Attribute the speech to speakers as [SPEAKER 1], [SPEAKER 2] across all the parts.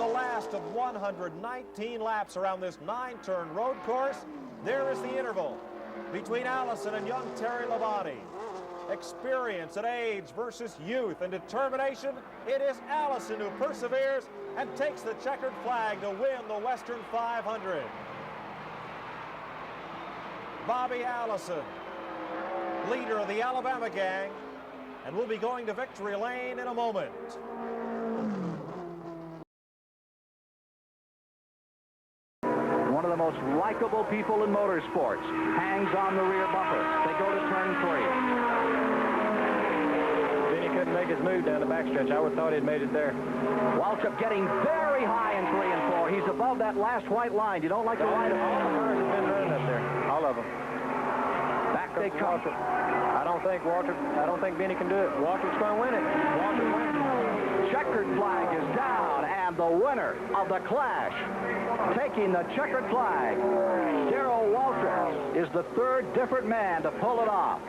[SPEAKER 1] the last of 119 laps around this 9-turn road course. There is the interval between Allison and young Terry Labonte. Experience and age versus youth and determination. It is Allison who perseveres and takes the checkered flag to win the Western 500. Bobby Allison, leader of the Alabama gang, and will be going to victory lane in a moment.
[SPEAKER 2] One of the most likable people in motorsports hangs on the rear bumper. They go to turn 3.
[SPEAKER 3] Vinny couldn't make his move down the backstretch. I would have thought he'd made it there.
[SPEAKER 2] Waltrip getting very high in 3 and 4. He's above that last white line. You don't like the white.
[SPEAKER 3] All the cars have been running up there. All of them.
[SPEAKER 2] Back they come.
[SPEAKER 3] I don't think Vinny can do it. Waltrip's going to win it. Waltrip wins.
[SPEAKER 2] Checkered flag is down, and the winner of the clash, taking the checkered flag, Darrell Waltrip, is the third different man to pull it off.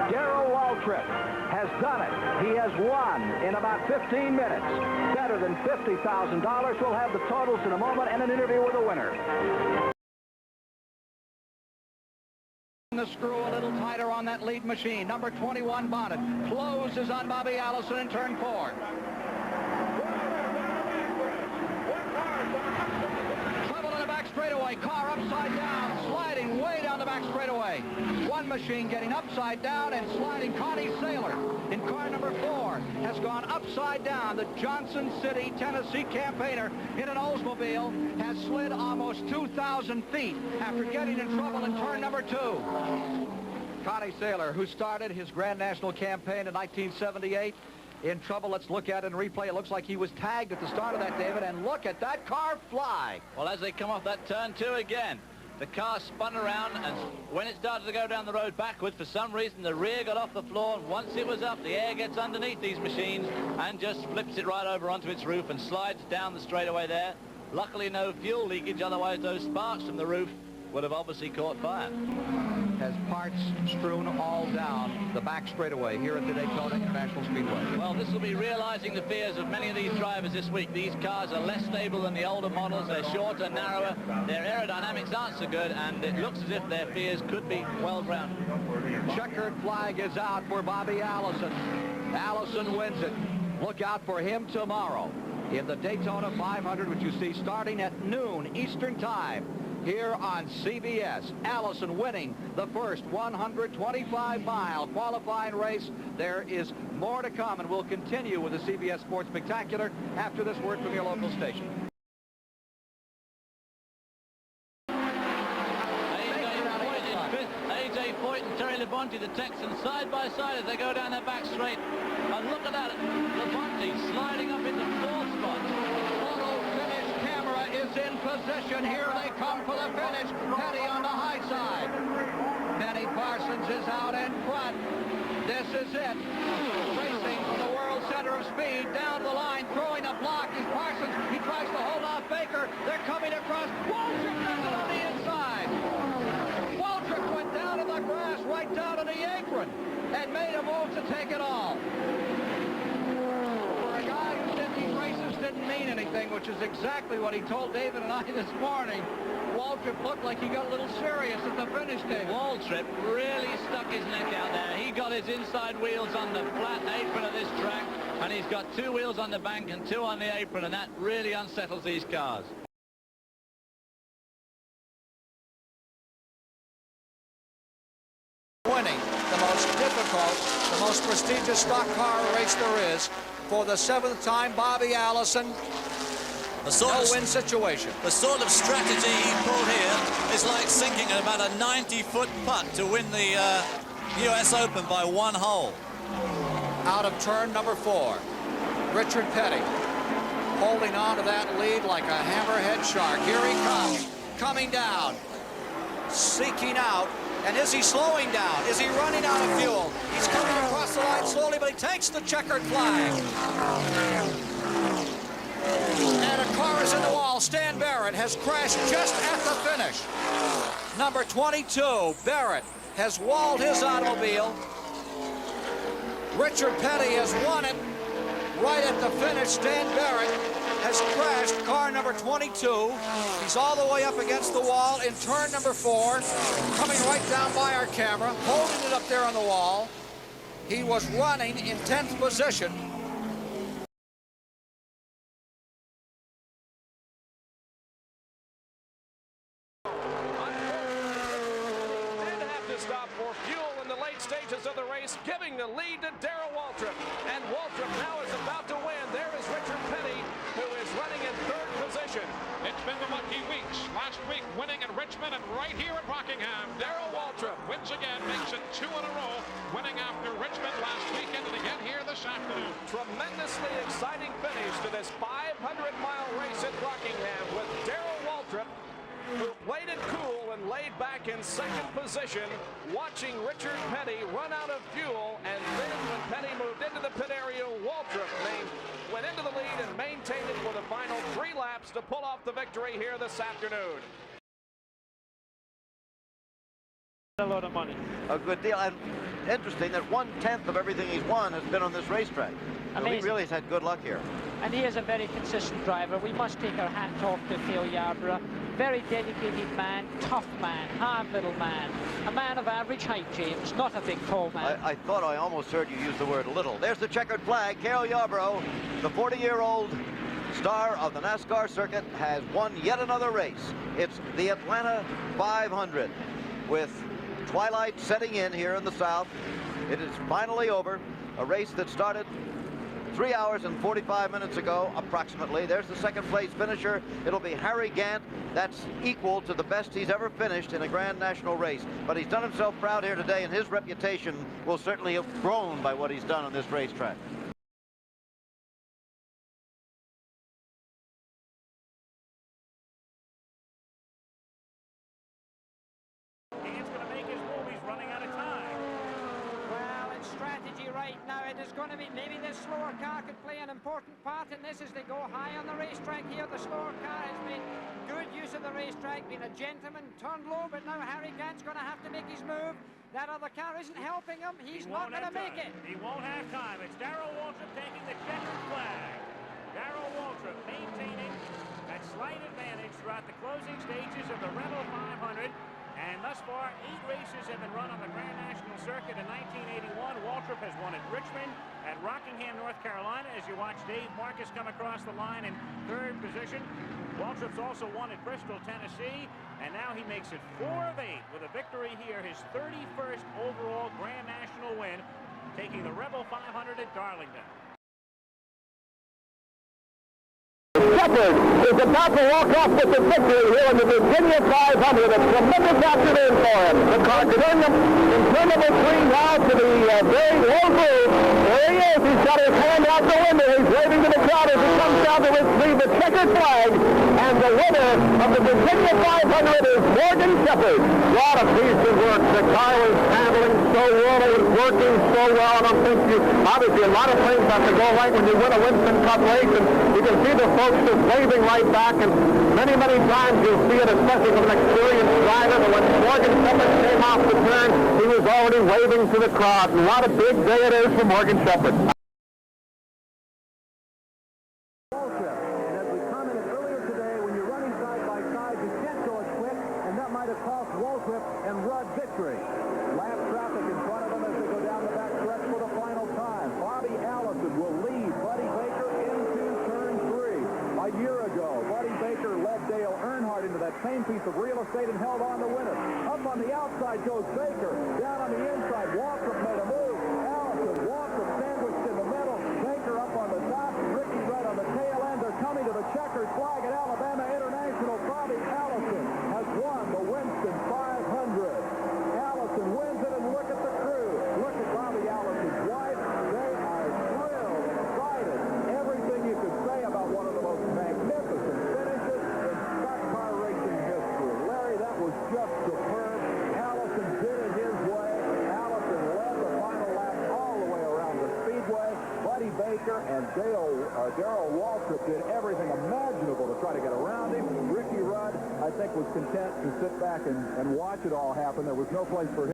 [SPEAKER 2] Darrell Waltrip has done it. He has won in about 15 minutes. Better than $50,000. We'll have the totals in a moment and an interview with the winner. The screw a little tighter on that lead machine. Number 21 Bonnet closes on Bobby Allison in turn 4. Trouble in the back straightaway. Car upside down, sliding way down the back straightaway. One machine getting upside down and sliding. Connie Saylor in car number 4 has gone upside down. The Johnson City, Tennessee campaigner in an Oldsmobile has slid almost 2,000 feet after getting in trouble in turn number 2. Connie Saylor, who started his Grand National campaign in 1978, in trouble. Let's look at it in replay. It looks like he was tagged at the start of that, David, and look at that car fly.
[SPEAKER 4] Well, as they come off that turn 2 again, the car spun around, and when it started to go down the road backwards, for some reason the rear got off the floor, and once it was up, the air gets underneath these machines and just flips it right over onto its roof and slides down the straightaway there. Luckily no fuel leakage, otherwise those sparks from the roof would have obviously caught fire.
[SPEAKER 2] Has parts strewn all down the back straightaway here at the Daytona International Speedway.
[SPEAKER 4] Well, this will be realizing the fears of many of these drivers this week. These cars are less stable than the older models. They're shorter, narrower. Their aerodynamics aren't so good, and it looks as if their fears could be well-grounded.
[SPEAKER 2] Checkered flag is out for Bobby Allison. Allison wins it. Look out for him tomorrow in the Daytona 500, which you see starting at noon Eastern Time. Here on CBS, Allison winning the first 125-mile qualifying race. There is more to come, and we'll continue with the CBS Sports Spectacular after this word from your local station.
[SPEAKER 4] A.J. Foyt and Terry Labonte, the Texans, side by side as they go down that back straight. And look at that, Labonte sliding up into 4th spot.
[SPEAKER 2] Is in position. Here they come for the finish. Petty on the high side. Penny Parsons is out in front. This is it. Racing from the world center of speed down the line, throwing a block is Parsons. He tries to hold off Baker. They're coming across. Waltrip does it on the inside. Waltrip went down to the grass, right down to the apron, and made a move to take it all. Didn't mean anything, which is exactly what he told David and I this morning. Waltrip looked like he got a little serious at the finish table.
[SPEAKER 4] Waltrip really stuck his neck out there. He got his inside wheels on the flat apron of this track, and he's got 2 wheels on the bank and 2 on the apron, and that really unsettles these cars.
[SPEAKER 5] Winning the most difficult, the most prestigious stock car race there is. For the 7th time, Bobby Allison, no-win situation.
[SPEAKER 6] The sort of strategy he pulled here is like sinking at about a 90-foot putt to win the U.S. Open by 1 hole.
[SPEAKER 5] Out of turn number 4, Richard Petty holding on to that lead like a hammerhead shark. Here he comes, coming down, seeking out. And is he slowing down? Is he running out of fuel? He's coming across the line slowly, but he takes the checkered flag. And a car is in the wall. Stan Barrett has crashed just at the finish. Number 22, Barrett, has walled his automobile. Richard Petty has won it right at the finish, Dan Barrett has crashed car number 22. He's all the way up against the wall in turn number 4, coming right down by our camera, holding it up there on the wall. He was running in 10th position.
[SPEAKER 7] Stop for fuel in the late stages of the race, giving the lead to Darrell Waltrip. And Waltrip now is about to win. There is Richard Petty, who is running in 3rd position.
[SPEAKER 8] It's been the lucky weeks. Last week winning in Richmond and right here at Rockingham.
[SPEAKER 7] Darrell Waltrip
[SPEAKER 8] wins again, makes it 2 in a row, winning after Richmond last weekend and again here this afternoon.
[SPEAKER 7] Tremendously exciting finish to this 500-mile race at Rockingham with Darrell Waltrip, who played it cool and laid back in 2nd position, watching Richard Petty run out of fuel. And then when Petty moved into the pit area, Waltrip went into the lead and maintained it for the final 3 laps to pull off the victory here this afternoon.
[SPEAKER 3] A lot of money.
[SPEAKER 9] A good deal, and interesting that 1/10 of everything he's won has been on this racetrack. So he really has had good luck here.
[SPEAKER 10] And he is a very consistent driver. We must take our hat off to Phil Yarborough. Very dedicated man, tough man, hard little man. A man of average height, James, not a big tall man.
[SPEAKER 9] I thought I almost heard you use the word little. There's the checkered flag. Cale Yarborough, the 40-year-old star of the NASCAR circuit, has won yet another race. It's the Atlanta 500. With twilight setting in here in the south, it is finally over. A race that started 3 hours and 45 minutes ago, approximately. There's the 2nd place finisher. It'll be Harry Gant. That's equal to the best he's ever finished in a Grand National race. But he's done himself proud here today, and his reputation will certainly have grown by what he's done on this racetrack.
[SPEAKER 3] Gant's going to make his move. He's running out of time.
[SPEAKER 10] Well, in strategy right now, it is going to be maybe this slower car could play an important part in this as they go high on the racetrack here. The slower car has made good use of the racetrack, been a gentleman, turned low, but now Harry Gant's going to have to make his move. That other car isn't helping him. He's not going to make it.
[SPEAKER 3] He won't have time. It's Darrell Waltrip taking the checkered flag. Darrell Waltrip maintaining that slight advantage throughout the closing stages of the Rebel 500. And thus far, 8 races have been run on the Grand National Circuit. In 1981, Waltrip has won at Richmond, at Rockingham, North Carolina, as you watch Dave Marcus come across the line in 3rd position. Waltrip's also won at Bristol, Tennessee, and now he makes it 4 of 8 with a victory here, his 31st overall Grand National win, taking the Rebel 500 at Darlington.
[SPEAKER 11] Shepherd is about to walk off with the victory here in the Virginia 500. A tremendous afternoon for him. The car turned in turn number 3 now to the very low groove. There he is. He's got his hand out the window. He's waving to the crowd as he comes down to retrieve the checkered flag. And the winner of the Virginia 500 is Morgan Shepherd. A lot of piece of work. The car was handling so well. It was working so well. I don't think obviously a lot of things have to go right when you win a Winston Cup race. And you can see the folks just waving right back, and many times you'll see it, especially from an experienced driver. But when Morgan Shepherd came off the turn, he was already waving to the crowd. And what a big day it is for Morgan Shepherd.
[SPEAKER 3] And as we commented earlier today, when you're running side by side, you can't go as quick, and that might have cost Waltrip and Rudd victory. Lap traffic in front of them as they go down the back stretch for the final time. Bobby Allison will lead Buddy Baker into turn 3. A year ago, Buddy Baker led Dale Earnhardt into that same piece of real estate and held on to win it. Up on the outside goes Baker. Down on the inside, Waltrip made a move. Allison, Waltrip sandwiched in the middle. Baker up on the top. Ricky Rudd on the tail end. They're coming to the checkered flag at Alabama International. Bobby Allison has won the Winston 500. Allison wins it, and look at the crew. Look at Bobby Allison's wife. They are thrilled, excited. Everything you could say about one of the most magnificent finishes in stock car racing history. Larry, that was just superb. Allison did it his way. Allison led the final lap all the way around the speedway. Buddy Baker and Darrell Waltrip did everything imaginable to try to get around him. Ricky Rudd, I think, was content to sit back and watch it all happen. There was no place for him.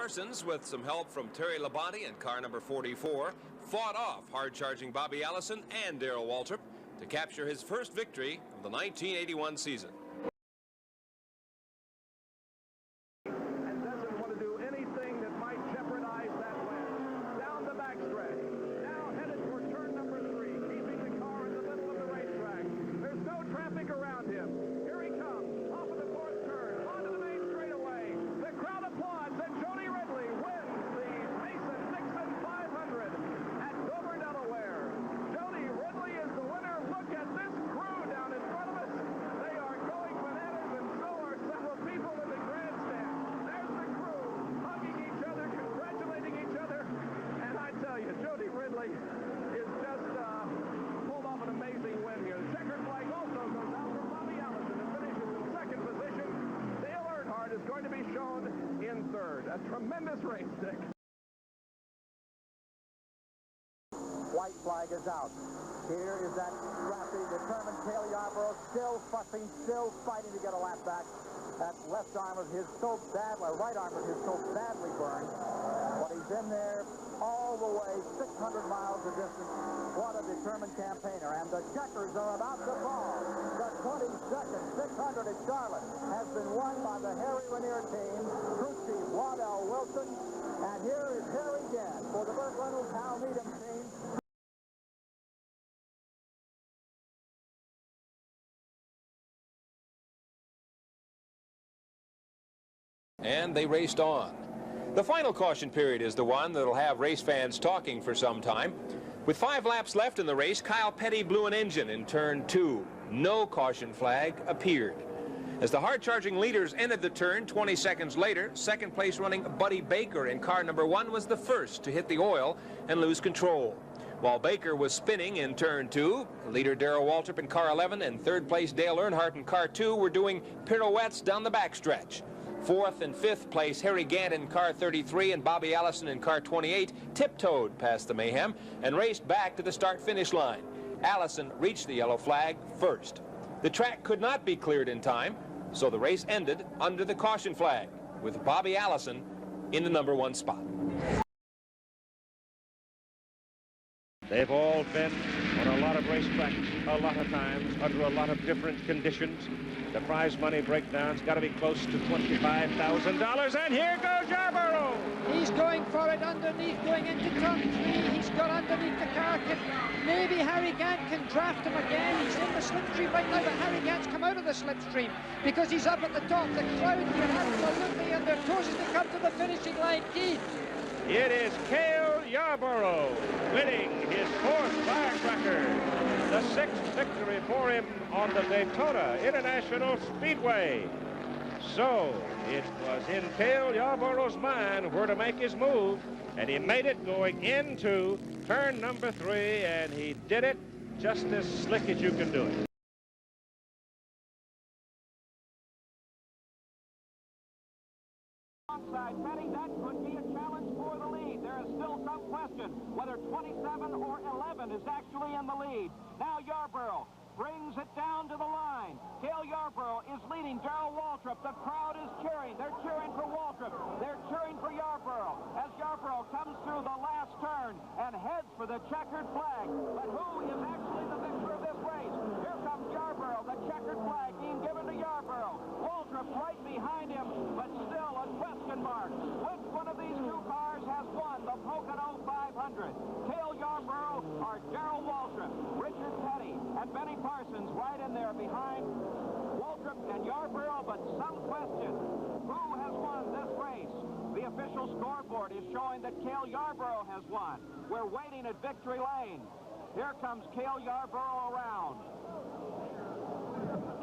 [SPEAKER 12] Parsons, with some help from Terry Labonte and car number 44, fought off hard-charging Bobby Allison and Darrell Waltrip to capture his first victory of the 1981 season.
[SPEAKER 3] And doesn't want to do anything that might jeopardize that win. Down the backstretch. Now headed for turn number 3, keeping the car in the middle of the racetrack. There's no traffic around him. Here he comes, off of the 4th turn, onto the main straightaway. The crowd applauds, and Jody Ridley wins the Mason-Dixon 500 at Dover, Delaware. Jody Ridley is the winner. Look at this crew down in front of us. They are going bananas, and so are several people in the grandstand. There's the crew hugging each other, congratulating each other. And I tell you, Jody Ridley is just pulled off an amazing win here. The checkered flag also goes out for Bobby Allison and finishes in 2nd position. Dale Earnhardt is going to be shown in 3rd. A tremendous race, Dick.
[SPEAKER 11] White flag is out. Here is that scrappy, determined Cale Yarborough, still fussing, still fighting to get a lap back. That left arm of his so badly, or right arm of his so badly burned. But he's in there all the way, 600 miles of distance. What a determined campaigner. And the checkers are about to fall. The 22nd 600 at Charlotte has been won by the Harry Ranier team, crew chief Waddell Wilson. And here is Harry again for the Burt Reynolds Hal Needham team.
[SPEAKER 1] And they raced on. The final caution period is the one that'll have race fans talking for some time. With 5 laps left in the race, Kyle Petty blew an engine in turn 2. No caution flag appeared. As the hard-charging leaders entered the turn 20 seconds later, 2nd place running Buddy Baker in car number 1 was the first to hit the oil and lose control. While Baker was spinning in turn 2, leader Darrell Waltrip in car 11 and 3rd place Dale Earnhardt in car 2 were doing pirouettes down the backstretch. 4th and 5th place Harry Gant in car 33 and Bobby Allison in car 28 tiptoed past the mayhem and raced back to the start-finish line. Allison reached the yellow flag first. The track could not be cleared in time, so the race ended under the caution flag, with Bobby Allison in the number 1 spot.
[SPEAKER 13] They've all been on a lot of racetracks, a lot of times, under a lot of different conditions. The prize money breakdown's got to be close to $25,000, and here goes Yarborough!
[SPEAKER 10] He's going for it underneath, going into turn 3. He's got underneath the car. Maybe Harry Gant can draft him again. He's in the slipstream right now, but Harry Gant's come out of the slipstream because he's up at the top. The crowd here absolutely on their toes as they come to the finishing line. Keith.
[SPEAKER 13] It is Cale Yarborough winning his 4th firecracker. The 6th victory for him on the Daytona International Speedway. So it was in Cale Yarborough's mind where to make his move, and he made it going into turn number 3, and he did it just as slick as you can do it.
[SPEAKER 2] Onside Petty, that could be a challenge for the lead. There is still some question whether 27 or 11 is actually in the lead. Now Yarborough brings it down to the line. Cale Yarborough is leading Darrell Waltrip. The crowd is cheering. They're cheering for Waltrip. They're cheering for Yarborough as Yarborough comes through the last turn and heads for the checkered flag. But who is actually the victor of this race? Here comes Yarborough, the checkered flag being given to Yarborough. Waltrip right behind him, but still a question mark. Which one of these 2 cars has won the Pocono 500? Cale Yarborough or Darrell Waltrip? Richard Petty and Benny Parsons right in there behind Waltrip and Yarborough, but some question. Who has won this race? The official scoreboard is showing that Cale Yarborough has won. We're waiting at Victory Lane. Here comes Cale Yarborough around.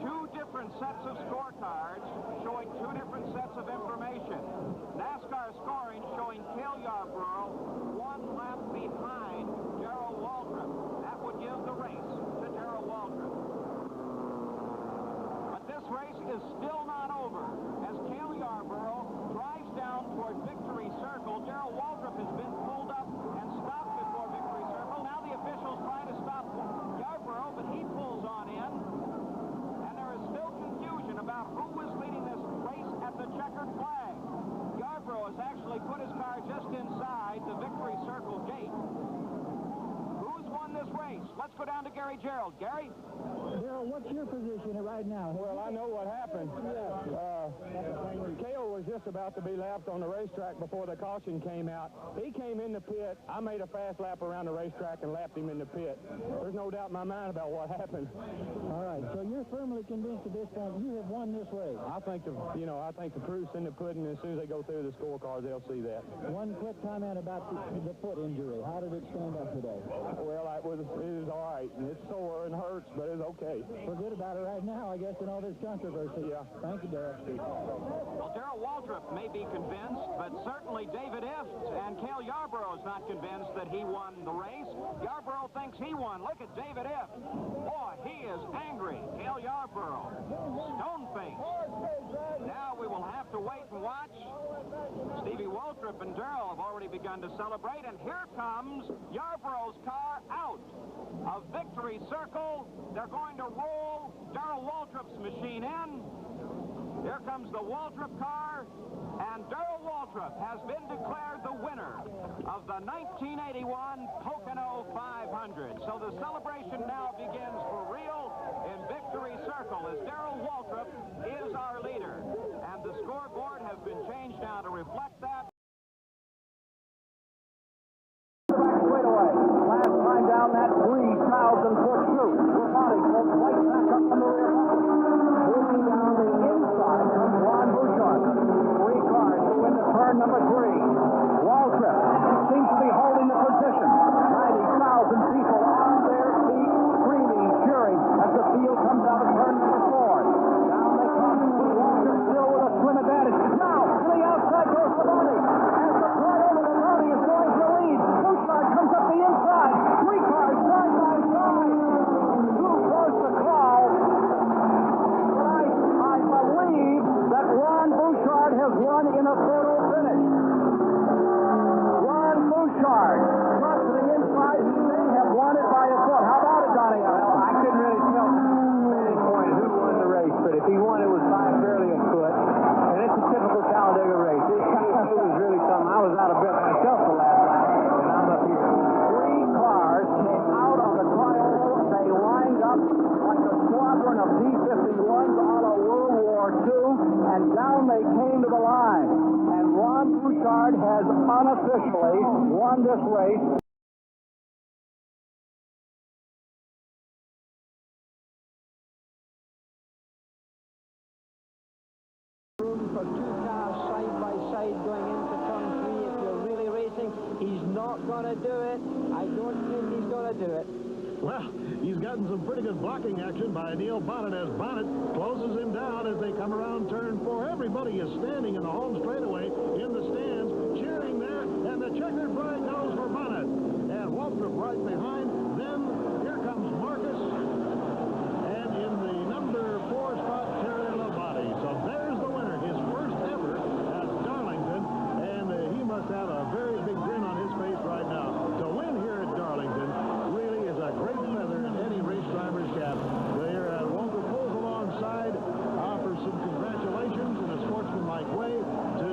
[SPEAKER 2] 2 different sets of scorecards showing 2 different sets of information. NASCAR scoring showing Cale Yarborough 1 lap behind Darrell Waltrip. That would give the race to Darrell Waltrip. But this race is still not over. As Cale Yarborough drives down toward Victory Circle, Darrell Waltrip has been pulled up and stopped before Victory Circle. Now the officials try to stop Yarborough, but he pulls on in. And there is still confusion about who was leading this race at the checkered flag. Yarborough is actually Gary Gerald. Gary?
[SPEAKER 3] Daryl, what's your position right now?
[SPEAKER 14] Well, I know what happened. Cale was just about to be lapped on the racetrack before the caution came out. He came in the pit. I made a fast lap around the racetrack and lapped him in the pit. There's no doubt in my mind about what happened.
[SPEAKER 3] All right, so you're firmly convinced at this point you have won this race.
[SPEAKER 14] I think the proof's in the pudding. As soon as they go through the scorecards, they'll see that.
[SPEAKER 3] One quick comment about the foot injury. How did it stand up today?
[SPEAKER 14] Well, it was all right. It's sore and hurts, but it's okay.
[SPEAKER 3] We're good about it right now, I guess, in all this controversy.
[SPEAKER 14] Yeah.
[SPEAKER 3] Thank you, Daryl.
[SPEAKER 2] Well, Darrell Waltrip may be convinced, but certainly David Ift and Cale Yarborough is not convinced that he won the race. Yarborough thinks he won. Look at David Ift. Boy, he is angry. Cale Yarborough, stone-faced. Now we will have to wait and watch. Stevie Waltrip and Darrell have already begun to celebrate, and here comes Yarborough's car out of Victory Circle. They're going to roll Darrell Waltrip's machine in. Here comes the Waltrip car, and Darrell Waltrip has been declared the winner of the 1981 Pocono 500. So the celebration now begins for real in Victory Circle as Darrell Waltrip is our leader. And the scoreboard has been changed now to reflect that.
[SPEAKER 3] Last time down that 3,000-foot chute. Labonte pulled right back up on the rear. Moving down the inside comes Ron Bouchard. 3 cars to win the turn number 3. Waltrip seems to be holding the position. 90,000 people on their feet, screaming, cheering as the field comes out of turn number 4. Down they come. Waltrip still with a slim advantage. Now, to the outside goes Labonte. As the fly over Labonte is going to lead. Bouchard comes up the inside. 3 cars side by side. Too close to call. But I believe that Ron Bouchard has won in a photo finish. Ron Bouchard dropped to the inside. He may have won it by a foot. How about it, Donnie? Well, I couldn't really tell from any point who won the race, but if he won, it was by barely a foot. And it's a typical Talladega race. It was really something. I was out of breath myself the last lap, and I'm up here. 3 cars came out of the tri-oval. They lined up like a squadron of B-51s a la World War II, and down they came to the line. And Ron Bouchard has unofficially won this race.
[SPEAKER 10] Room for 2 cars side by side going into turn 3 if you're really racing. He's not going to do it. I don't think he's going to do it.
[SPEAKER 15] Well, he's gotten some pretty good blocking action by Neil Bonnet as Bonnet closes him down as they come around turn 4. Everybody is standing in the home straightaway in the stands, cheering there, and the checkered flag goes for Bonnet. And Waltrip right behind. Then here comes Marcus, and in the number 4 spot, Terry Labonte. So there's the winner, his first ever at Darlington, and he must have a very big grin on his face right now. To win here at Darlington really is a great feather in any race driver's cap. There, Walter pulls alongside, offers some congratulations in a sportsmanlike way to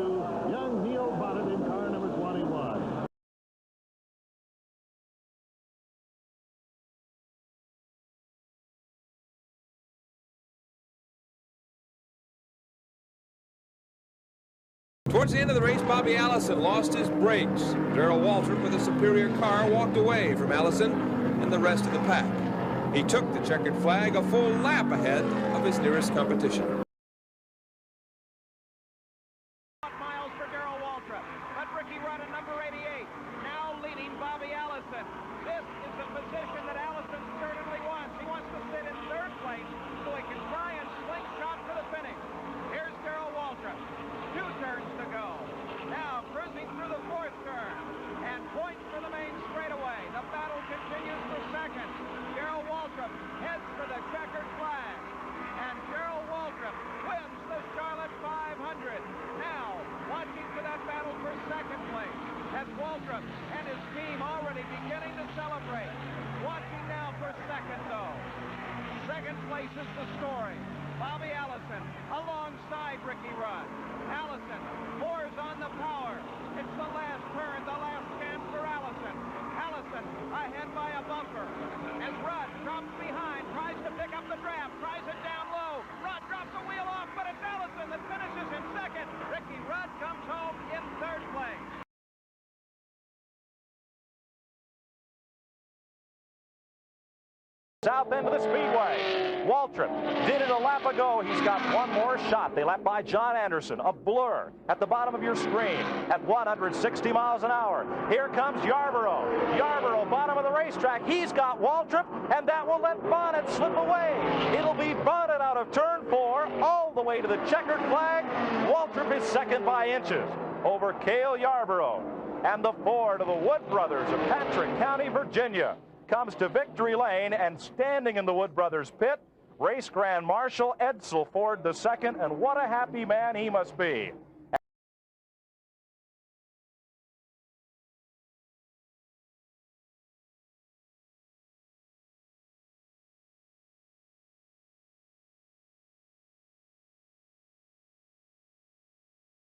[SPEAKER 15] young Neil Bonnet in car number 21.
[SPEAKER 12] Towards the end of the race, Bobby Allison lost his brakes. Darrell Waltrip, with a superior car, walked away from Allison and the rest of the pack. He took the checkered flag a full lap ahead of his nearest competition.
[SPEAKER 2] Miles for Darrell Waltrip, but Ricky Rudd at number 88, now leading Bobby Allison. This is the position that Allison certainly wants. He wants to sit in 3rd place so he can try and slingshot for the finish. Here's Darrell Waltrip. 2 turns to go. Now cruising through the 4th turn and points for the main straightaway. The battle continues for 2nd. Darrell Waltrip heads for the checkered flag. And Darrell Waltrip wins the Charlotte 500. Now watching for that battle for 2nd place. That's Waltrip and his team already beginning to celebrate. Watching now for 2nd though. 2nd place is the story. Bobby Allison alongside Ricky Rudd. Allison pours on the power. It's the last turn, the last chance for Allison. Allison
[SPEAKER 16] Allison ahead by a bumper. As Rudd drops behind, tries to pick up the draft, tries it down low. Rudd drops the wheel off, but it's Allison that finishes in second. Ricky Rudd comes home in third place.
[SPEAKER 1] South end of the speedway. Waltrip did it a lap ago. He's got one more shot. They left by John Anderson. A blur at the bottom of your screen at 160 miles an hour. Here comes Yarborough. Yarborough, bottom of the racetrack. He's got Waltrip, and that will let Bonnet slip away. It'll be Bonnet out of turn 4 all the way to the checkered flag. Waltrip is second by inches over Cale Yarborough. And the Ford of the Wood Brothers of Patrick County, Virginia, comes to victory lane, and standing in the Wood Brothers pit, race Grand Marshal Edsel Ford II, and what a happy man he must be.